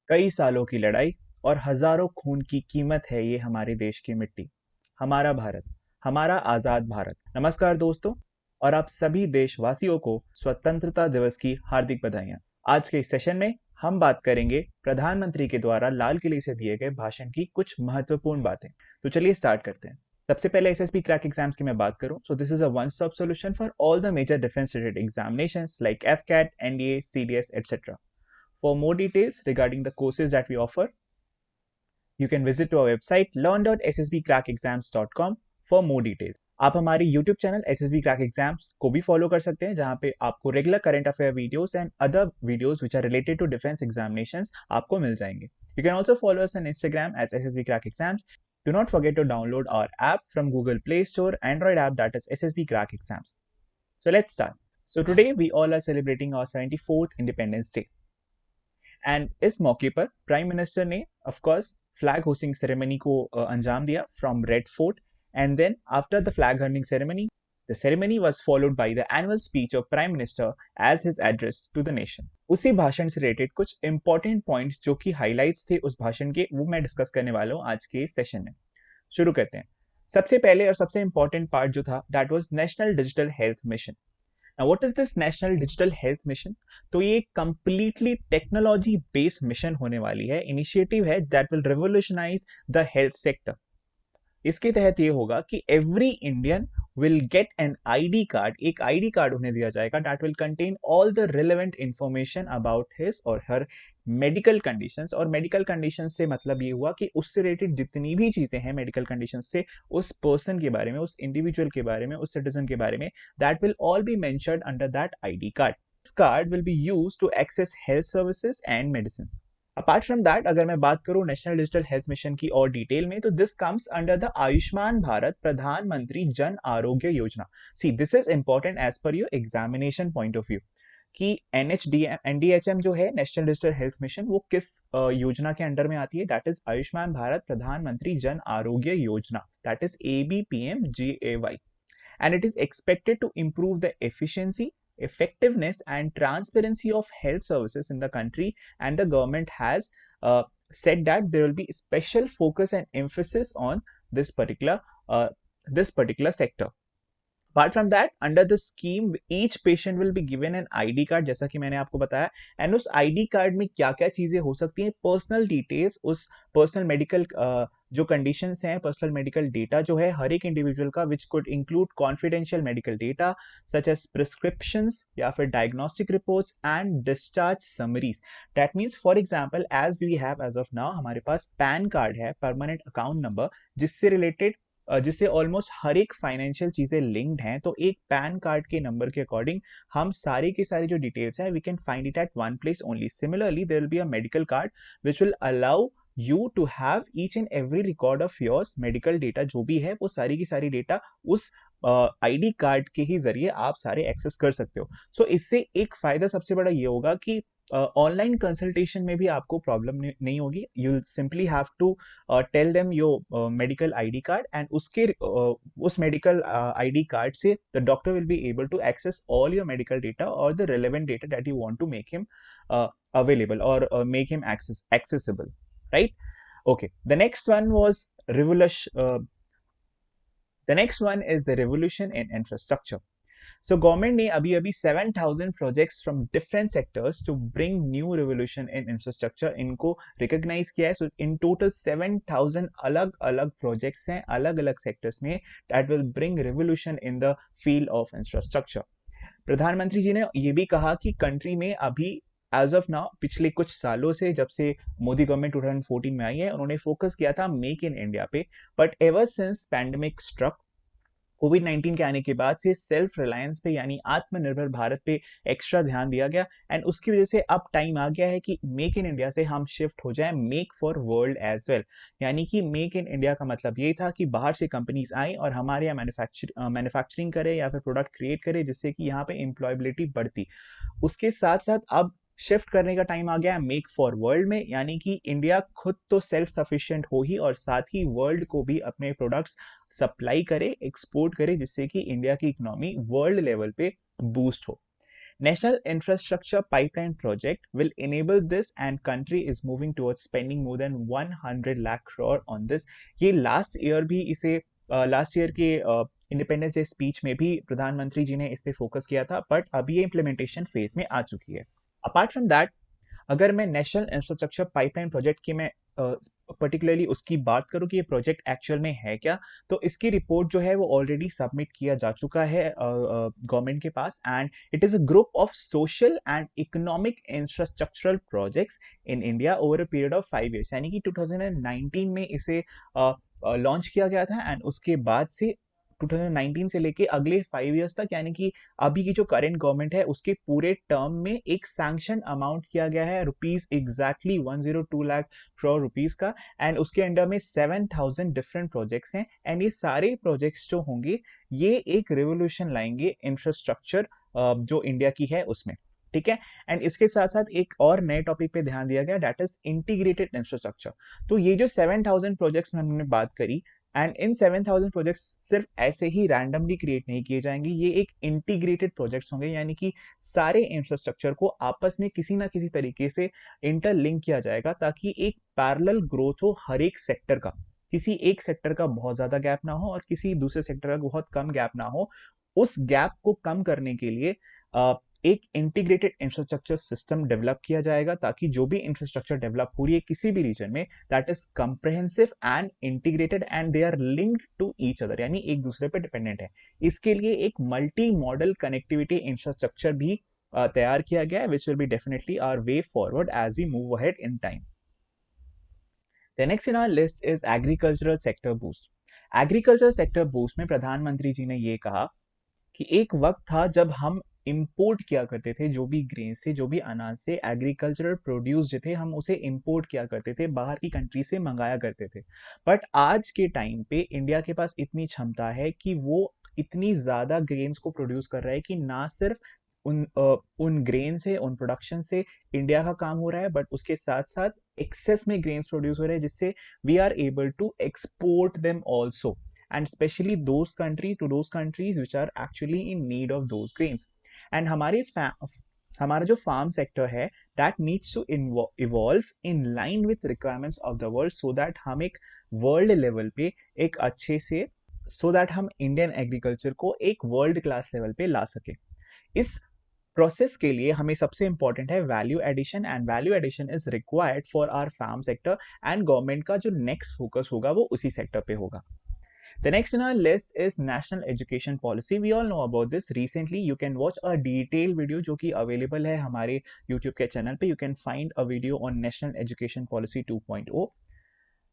कई सालों की लड़ाई और हजारों खून की कीमत है ये हमारे देश की मिट्टी, हमारा भारत, हमारा आजाद भारत। नमस्कार दोस्तों, और आप सभी देशवासियों को स्वतंत्रता दिवस की हार्दिक बधाइयां। आज के इस सेशन में हम बात करेंगे प्रधानमंत्री के द्वारा लाल किले से दिए गए भाषण की कुछ महत्वपूर्ण बातें। तो चलिए स्टार्ट करते हैं। सबसे पहले एसएसबी क्रैक एग्जाम्स की मैं बात करूं, so this is a one stop solution for all the major defence related examinations like AFCAT, NDA, CDS, etcetera. For more details regarding the courses that we offer, you can visit to our website learn.ssbcrackexams.com for more details. आप हमारे YouTube channel SSB Crack Exams को भी follow कर सकते हैं, जहां पे आपको regular current affair videos and other videos which are related to defence examinations आपको मिल जाएंगे. You can also follow us on Instagram as SSB Crack Exams. Do not forget to download our app from Google Play Store, Android app, that is SSB Crack Exams. So let's start. So today we all are celebrating our 74th Independence Day. And इस मौके पर prime minister ने of course flag hoisting ceremony को अंजाम दिया from red fort, and then after the flag hoisting ceremony the ceremony was followed by the annual speech of prime minister as his address to the nation. उसी भाषण से related कुछ important points जो कि highlights थे उस भाषण के, वो मैं डिस्कस करने वाला हूं आज के सेशन में. शुरू करते हैं. सबसे पहले और सबसे इंपॉर्टेंट पार्ट जो था, that was national digital health mission. Now, what is this National Digital Health Mission? तो ये completely technology based mission होने वाली है, इनिशिएटिव है that will revolutionize the health sector. इसके तहत ये होगा कि every Indian will get an ID card, एक आईडी कार्ड उन्हें दिया जाएगा that will contain all the relevant information about his और हर मेडिकल कंडीशंस. और मेडिकल कंडीशंस से मतलब ये हुआ कि उससे रिलेटेड जितनी भी चीजें हैं मेडिकल कंडीशंस से, उस पर्सन के बारे में, उस इंडिविजुअल के बारे में, उस सिटीजन के बारे में, that will all be mentioned under that ID card. This card will be used to access health services and medicine. Apart from that, अगर मैं बात करूं नेशनल डिजिटल हेल्थ मिशन की और डिटेल में, तो this comes under the Ayushman Bharat Pradhan Mantri Jan Arogya Yojana. See, this is important as per your examination point of view कि NDHM जो है, नेशनल डिजिटल हेल्थ मिशन, वो किस योजना के अंडर में आती है. दैट इज आयुष्मान भारत प्रधानमंत्री जन आरोग्य योजना, that is ABPMGAY. And it is expected to improve the efficiency, effectiveness and transparency of health services in the country, and the government has said that there will be special focus and emphasis on this particular sector. Apart from that, under the scheme, each patient will be given an ID card, जैसा कि मैंने आपको बताया. And उस ID card में क्या क्या चीजें हो सकती हैं, पर्सनल डिटेल्स, उस पर्सनल मेडिकल जो कंडीशंस हैं, पर्सनल मेडिकल डेटा जो है हर एक इंडिविजुअल का, which could include confidential medical data such as prescriptions या फिर diagnostic reports and discharge summaries. That means for example as we have as of now, हमारे पास पैन कार्ड है, परमानेंट अकाउंट नंबर, जिससे रिलेटेड जिससे almost हर एक financial चीजें लिंक्ड हैं. तो एक पैन कार्ड के नंबर के अकॉर्डिंग हम सारी की सारी जो डिटेल्स है, we can find it at one place only. Similarly there will be a medical card which will allow you to have each and every record of yours medical data, जो भी है वो सारी की सारी डेटा उस ID card के ही जरिए आप सारे एक्सेस कर सकते हो. सो इससे एक फायदा सबसे बड़ा ये होगा कि ऑनलाइन कंसल्टेशन में भी आपको प्रॉब्लम नहीं होगी. You will simply have to tell them your medical ID card, and उसके उस मेडिकल आईडी कार्ड से the doctor will be able to access all your medical data और the relevant data that you want to make him available or make him accessible, right? Okay, the next one is the revolution in infrastructure. So government ने अभी 7,000 projects from different sectors to bring new revolution in infrastructure इनको recognize किया है. So in total 7,000 अलग-अलग projects हैं अलग-अलग sectors में that will bring revolution in the field of infrastructure. प्रधानमंत्री जी ने ये भी कहा कि कंट्री में अभी एज ऑफ नाउ, पिछले कुछ सालों से, जब से मोदी गवर्नमेंट 2014 में आई है, उन्होंने फोकस किया था मेक इन इंडिया पे. But ever since pandemic struck, कोविड-19 के आने के बाद से सेल्फ रिलायंस पे यानी आत्मनिर्भर भारत पे एक्स्ट्रा ध्यान दिया गया. एंड उसकी वजह से अब टाइम आ गया है कि मेक इन इंडिया से हम शिफ्ट हो जाएं make for world as well. यानी कि मेक इन इंडिया का मतलब ये था कि बाहर से कंपनीज आए और हमारे यहाँ मैन्युफैक्चरिंग करे या फिर प्रोडक्ट क्रिएट करे, जिससे कि यहाँ पे एम्प्लॉयबिलिटी बढ़ती. उसके साथ साथ अब शिफ्ट करने का टाइम आ गया है मेक फॉर वर्ल्ड में, यानी कि इंडिया खुद तो सेल्फ सफिशिएंट हो ही और साथ ही वर्ल्ड को भी अपने प्रोडक्ट्स सप्लाई करे, एक्सपोर्ट करे, जिससे कि इंडिया की इकोनॉमी वर्ल्ड लेवल पे बूस्ट हो. National Infrastructure Pipeline Project will enable this and country is moving towards spending more than 100 lakh crore on this. ये लास्ट ईयर भी इसे लास्ट ईयर के इंडिपेंडेंस डे स्पीच में भी प्रधानमंत्री जी ने इस पे फोकस किया था, बट अभी ये इम्प्लीमेंटेशन फेज में आ चुकी है। अपार्ट फ्रॉम दैट, अगर मैं नेशनल इंफ्रास्ट्रक्चर पाइपलाइन प्रोजेक्ट की मैं पर्टिकुलरली उसकी बात करूं कि ये प्रोजेक्ट एक्चुअल में है क्या, तो इसकी रिपोर्ट जो है वो ऑलरेडी सबमिट किया जा चुका है गवर्नमेंट के पास, and it is a group of social and economic infrastructural projects in India over a period of 5 years, यानी कि 2019 में इसे लॉन्च किया गया था, एंड उसके बाद से 2019 से लेके अगले 5 years तक, यानी कि अभी की जो करंट गवर्नमेंट है उसके पूरे टर्म में एक सैंक्शन अमाउंट किया गया है rupees exactly 102 lakh crore rupees का, एंड उसके अंडर में 7,000 डिफरेंट प्रोजेक्ट्स हैं, एंड ये सारे प्रोजेक्ट्स जो होंगे ये एक रेवोल्यूशन लाएंगे इंफ्रास्ट्रक्चर जो इंडिया की है उसमें। ठीक है, एंड इसके साथ साथ एक और नए टॉपिक पे ध्यान दिया गया, दैट इज इंटीग्रेटेड इंफ्रास्ट्रक्चर। तो ये जो 7,000 प्रोजेक्ट्स में हमने बात करी, एंड इन 7,000 प्रोजेक्ट्स सिर्फ ऐसे ही रैंडमली क्रिएट नहीं किए जाएंगे, ये एक इंटीग्रेटेड प्रोजेक्ट्स होंगे, यानी कि सारे इंफ्रास्ट्रक्चर को आपस में किसी ना किसी तरीके से इंटरलिंक किया जाएगा ताकि एक पैरेलल ग्रोथ हो हर एक सेक्टर का, किसी एक सेक्टर का बहुत ज्यादा गैप ना हो और किसी दूसरे सेक्टर का बहुत कम गैप ना हो। उस गैप को कम करने के लिए एक इंटीग्रेटेड इंफ्रास्ट्रक्चर सिस्टम डेवलप किया जाएगा ताकि जो भी इंफ्रास्ट्रक्चर डेवलप हो रही है किसी भी रीजन में, that is comprehensive and integrated and they are linked to each other, यानी एक दूसरे पे डिपेंडेंट है। इसके लिए एक मल्टी मॉडल कनेक्टिविटी इंफ्रास्ट्रक्चर भी तैयार किया गया है, which will be definitely our way forward as we move ahead in time. The next in our list is agricultural sector boost. Agriculture sector boost में प्रधानमंत्री जी ने ये कहा कि एक वक्त था जब हम इंपोर्ट किया करते थे, जो भी ग्रेन से, जो भी अनाज से एग्रीकल्चरल प्रोड्यूस जो थे हम उसे इंपोर्ट किया करते थे, बाहर की कंट्री से मंगाया करते थे। बट आज के टाइम पे इंडिया के पास इतनी क्षमता है कि वो इतनी ज्यादा ग्रेन्स को प्रोड्यूस कर रहा है कि ना सिर्फ उन ग्रेन से, उन प्रोडक्शन से इंडिया का काम हो रहा है, बट उसके साथ साथ एक्सेस में ग्रेन्स प्रोड्यूस हो रहे हैं जिससे we are able to export them also, and especially those countries which are actually in need of those grains. And हमारा जो फार्म सेक्टर है that needs to evolve in line with requirements of the world, so that हम एक world level पे एक अच्छे से, so that हम इंडियन एग्रीकल्चर को एक वर्ल्ड क्लास लेवल पे ला सके। इस प्रोसेस के लिए हमें सबसे इंपॉर्टेंट है value addition, and value addition is required for our farm sector, and government का जो नेक्स्ट फोकस होगा वो उसी सेक्टर पे होगा। The next in our list is National Education Policy. We all know about this. Recently, you can watch a detailed video जो कि available है हमारे YouTube के चैनल पे. You can find a video on National Education Policy 2.0.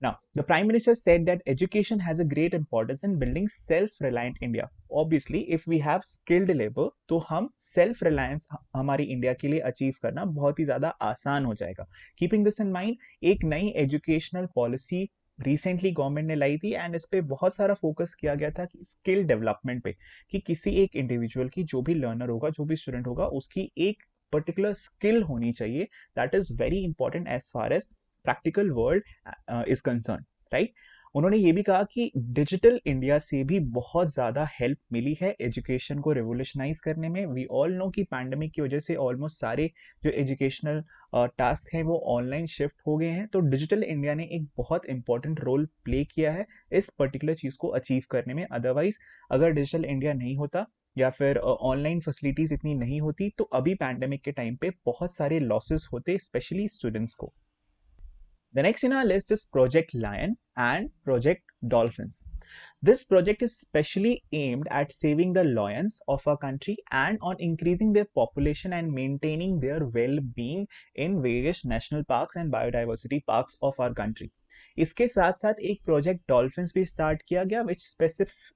Now, the Prime Minister said that education has a great importance in building self-reliant India. Obviously, if we have skilled labor, तो हम self-reliance हमारी India के लिए achieve करना बहुत ही ज्यादा आसान हो जाएगा। Keeping this in mind, एक नई एजुकेशनल पॉलिसी रिसेंटली गवर्नमेंट ने लाई थी, एंड इस पे बहुत सारा फोकस किया गया था कि स्किल डेवलपमेंट पे, कि किसी एक इंडिविजुअल की, जो भी लर्नर होगा, जो भी स्टूडेंट होगा, उसकी एक पर्टिकुलर स्किल होनी चाहिए, that is very important as far as practical world is concern, right. उन्होंने ये भी कहा कि डिजिटल इंडिया से भी बहुत ज्यादा हेल्प मिली है एजुकेशन को रेवोल्यूशनाइज करने में। वी ऑल नो कि पैंडेमिक की वजह से ऑलमोस्ट सारे जो एजुकेशनल टास्क हैं वो ऑनलाइन शिफ्ट हो गए हैं, तो डिजिटल इंडिया ने एक बहुत इंपॉर्टेंट रोल प्ले किया है इस पर्टिकुलर चीज को अचीव करने में। अदरवाइज अगर डिजिटल इंडिया नहीं होता या फिर ऑनलाइन फैसिलिटीज इतनी नहीं होती, तो अभी पैंडेमिक के टाइम पे बहुत सारे लॉसेस होते, स्पेशली स्टूडेंट्स को। The next in our list is Project Lion and Project Dolphins. This project is specially aimed at saving the lions of our country and on increasing their population and maintaining their well-being in various national parks and biodiversity parks of our country. इसके साथ साथ एक project dolphins भी start किया गया, विच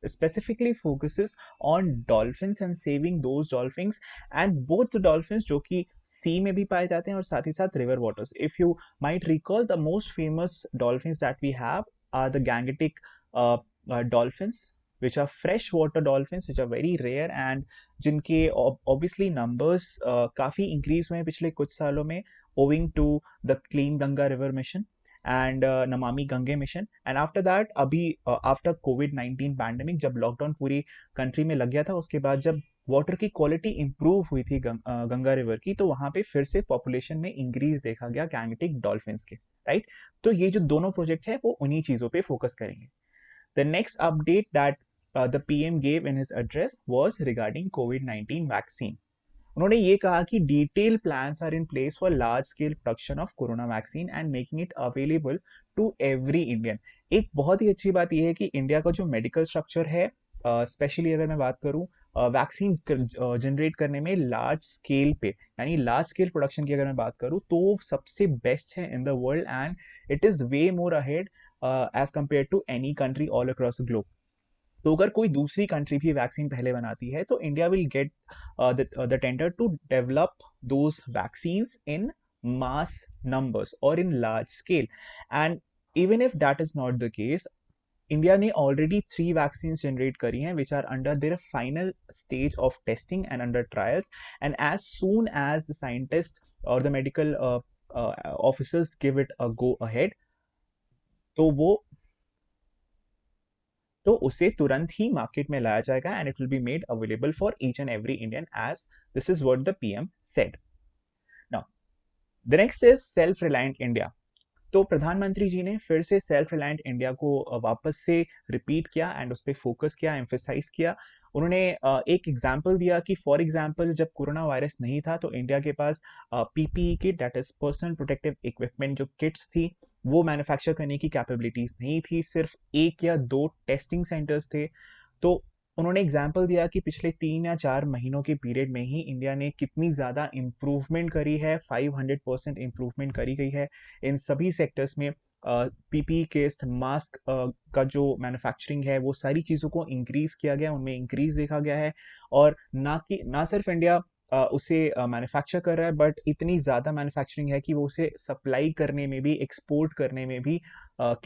specifically focuses on dolphins and saving those dolphins, and both dolphins जो कि सी में भी पाए जाते हैं और साथ ही साथ river waters. If you might recall, the most famous dolphins that we have are the Gangetic dolphins, which are freshwater dolphins, which are very rare, and जिनके obviously numbers काफी increase हुए हैं पिछले कुछ सालों में, owing to the Clean Ganga River mission and Namami Gange mission. And after that, अभी after कोविड-19 पैंडेमिक, जब लॉकडाउन पूरी कंट्री में लग गया था, उसके बाद जब वाटर की क्वालिटी इंप्रूव हुई थी गंगा रिवर की, तो वहां पे फिर से पॉपुलेशन में इंक्रीज देखा गया गैंगेटिक डॉल्फिन्स के, राइट। तो ये जो दोनों प्रोजेक्ट है वो उन्हीं चीजों पे फोकस करेंगे। The next update that the PM gave in his address was regarding कोविड-19 वैक्सीन। उन्होंने ये कहा कि detail plans are in place for large scale production of corona vaccine and making it available to every Indian. एक बहुत ही अच्छी बात यह है कि इंडिया का जो मेडिकल स्ट्रक्चर है, स्पेशली अगर मैं बात करूं वैक्सीन जनरेट करने में लार्ज स्केल पे, यानी लार्ज स्केल प्रोडक्शन की अगर मैं बात करूं तो सबसे बेस्ट है in the world, and it is way more ahead as compare to any country all across the globe. तो अगर कोई दूसरी कंट्री भी वैक्सीन पहले बनाती है तो India will get the tender to develop those vaccines in mass numbers or in large scale. And even if that is not the case, India ने ऑलरेडी 3 वैक्सीन्स जनरेट करी हैं which are under their final stage of testing and under trials, and as soon as the scientist और the medical officers give it a go ahead, तो वो तो उसे तुरंत ही market में लाया जाएगा and it will be made available for each and every Indian, as this is what the PM said. Now the next is self reliant India. तो प्रधानमंत्री जी ने फिर से सेल्फ रिलायंट इंडिया को वापस से रिपीट किया एंड उस पर फोकस किया, एम्फेसाइज किया। उन्होंने एक एग्जाम्पल दिया कि फॉर एग्जाम्पल जब कोरोना वायरस नहीं था तो इंडिया के पास PPE kit, that is personal protective equipment, जो किट्स थी वो मैन्युफैक्चर करने की कैपेबिलिटीज नहीं थी, सिर्फ 1 या 2 टेस्टिंग सेंटर्स थे। तो उन्होंने एग्जाम्पल दिया कि पिछले 3 या 4 महीनों के पीरियड में ही इंडिया ने कितनी ज़्यादा इम्प्रूवमेंट करी है, 500% इम्प्रूवमेंट करी गई है इन सभी सेक्टर्स में। पीपीई किट, मास्क का जो मैन्युफैक्चरिंग है वो सारी चीज़ों को इंक्रीज किया गया, उनमें इंक्रीज देखा गया है। और ना सिर्फ इंडिया उसे मैन्युफैक्चर कर रहा है, बट इतनी ज़्यादा मैन्युफैक्चरिंग है कि वो उसे सप्लाई करने में भी, एक्सपोर्ट करने में भी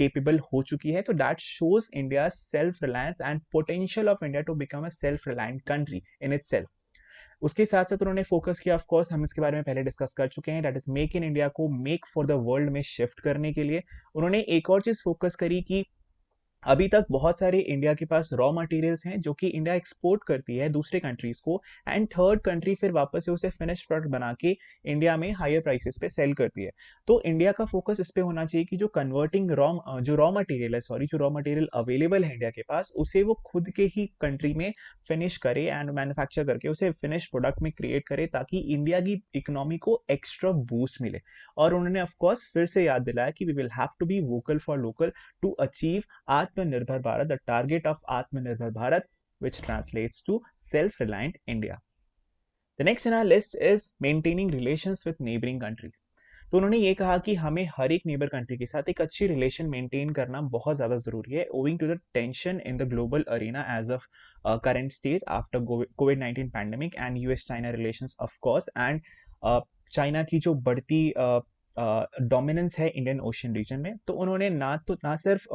capable हो चुकी है। तो that shows India self reliance and potential of India to become a self reliant country in itself. उसके साथ साथ उन्होंने फोकस किया, ऑफ कोर्स हम इसके बारे में पहले डिस्कस कर चुके हैं, that is make in India को मेक फॉर द वर्ल्ड में शिफ्ट करने के लिए। उन्होंने एक और चीज फोकस करी कि अभी तक बहुत सारे इंडिया के पास रॉ मटेरियल्स हैं जो कि इंडिया एक्सपोर्ट करती है दूसरे कंट्रीज को, एंड थर्ड कंट्री फिर वापस से उसे फिनिश प्रोडक्ट बना के इंडिया में हायर प्राइसेस पे सेल करती है। तो इंडिया का फोकस इस पे होना चाहिए कि जो कन्वर्टिंग रॉ मटेरियल है, सॉरी, जो रॉ मटेरियल अवेलेबल है इंडिया के पास, उसे वो खुद के ही कंट्री में फिनिश करे एंड मैन्युफैक्चर करके उसे फिनिश प्रोडक्ट में क्रिएट करे, ताकि इंडिया की इकोनॉमी को एक्स्ट्रा बूस्ट मिले। और उन्होंने ऑफकोर्स फिर से याद दिलाया कि we will have to be vocal for local to achieve Atmanirbhar Bharat, the target of Atmanirbhar Bharat, which translates to self-reliant India. The next in our list is maintaining relations with neighboring countries. तो उन्होंने ये कहा कि हमें हर एक neighbour country के साथ एक अच्छी रिलेशन मेंटेन करना बहुत ज्यादा जरूरी है, owing to the tension in the global arena as of current stage after कोविड-19 pandemic and US China relations of course, and China की जो बढ़ती डोमिनेंस है इंडियन ओशन रीजन में। तो उन्होंने ना सिर्फ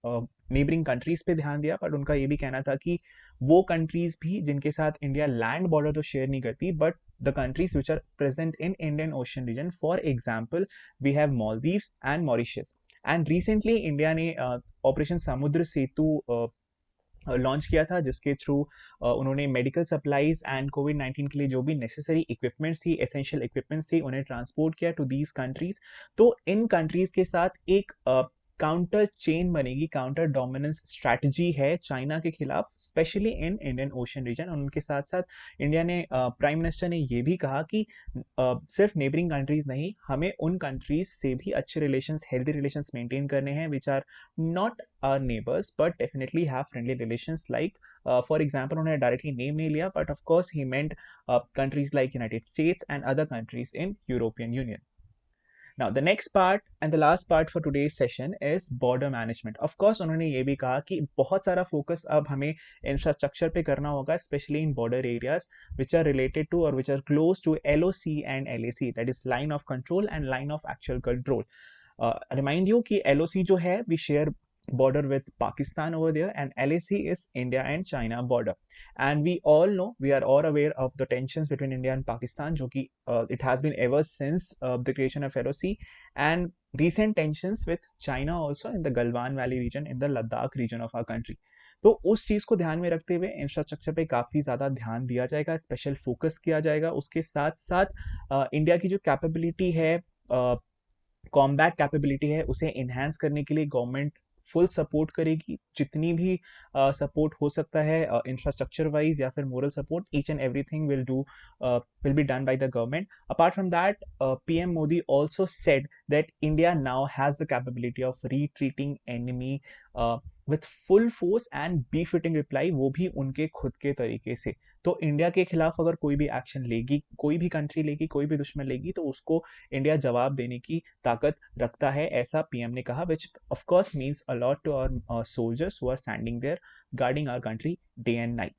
नेबरिंग कंट्रीज पे ध्यान दिया, बट उनका ये भी कहना था कि वो कंट्रीज भी जिनके साथ इंडिया लैंड बॉर्डर तो शेयर नहीं करती, but the countries which are present in Indian Ocean region, for example we have Maldives and Mauritius. And recently India ने ऑपरेशन समुद्र सेतु लॉन्च किया था, जिसके थ्रू उन्होंने मेडिकल सप्लाईज एंड कोविड-19 के लिए जो भी नेसेसरी इक्विपमेंट्स थी, एसेंशियल इक्विपमेंट्स थी, उन्हें ट्रांसपोर्ट किया टू दीज कंट्रीज। तो इन कंट्रीज के साथ एक काउंटर चेन बनेगी, काउंटर डोमिनेंस स्ट्रैटेजी है चाइना के खिलाफ, specially in Indian Ocean region. उनके साथ साथ इंडिया ने, प्राइम मिनिस्टर ने ये भी कहा कि सिर्फ नेबरिंग कंट्रीज नहीं, हमें उन कंट्रीज से भी अच्छे रिलेशंस, हेल्दी रिलेशंस मेंटेन करने हैं, which are not our neighbours but definitely have friendly relations, like for example उन्होंने डायरेक्टली नेम नहीं लिया, but of course he meant countries like United States and other countries in European Union. Now, the next part and the last part for today's session is border management. Of course, उन्होंने ये भी कहा कि बहुत सारा focus अब हमें infrastructure पे करना होगा, specially in border areas which are related to or which are close to LOC and LAC, that is line of control and line of actual control. Remind you कि LOC जो है, we share border with Pakistan over there, and LAC is India and China border. And we all know, we are all aware of the tensions between India and Pakistan, जो कि it has been ever since the creation of LOC, and recent tensions with China also in the Galwan Valley region, in the Ladakh region of our country. तो उस चीज़ को ध्यान में रखते हुए infrastructure पे काफ़ी ज़्यादा ध्यान दिया जाएगा, स्पेशल फोकस किया जाएगा। उसके साथ-साथ इंडिया की जो कैपेबिलिटी है, कॉम्बैट कैपेबिलिटी है, उसे एनहांस करने के लिए गवर्नमेंट फुल सपोर्ट करेगी। जितनी भी सपोर्ट हो सकता है इंफ्रास्ट्रक्चर वाइज या फिर moral support, each and everything will be done by the government. Apart from that, PM Modi also said that India now has the capability of retreating enemy with full force and befitting reply, वो भी उनके खुद के तरीके से। तो India के खिलाफ अगर कोई भी एक्शन लेगी, कोई भी कंट्री लेगी, कोई भी दुश्मन लेगी, तो उसको इंडिया जवाब देने की ताकत रखता है, ऐसा पीएम ने कहा, which of course means a lot to our soldiers who are standing there guarding our country day and night.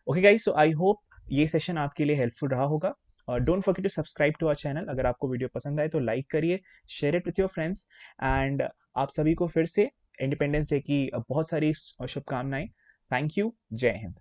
Okay guys, so I hope ये सेशन आपके लिए हेल्पफुल रहा होगा। Don't forget to subscribe to our channel. अगर आपको video पसंद आए तो लाइक करिए, share it with your friends, and आप सभी को फिर से इंडिपेंडेंस डे की बहुत सारी शुभकामनाएं। Thank you. जय हिंद।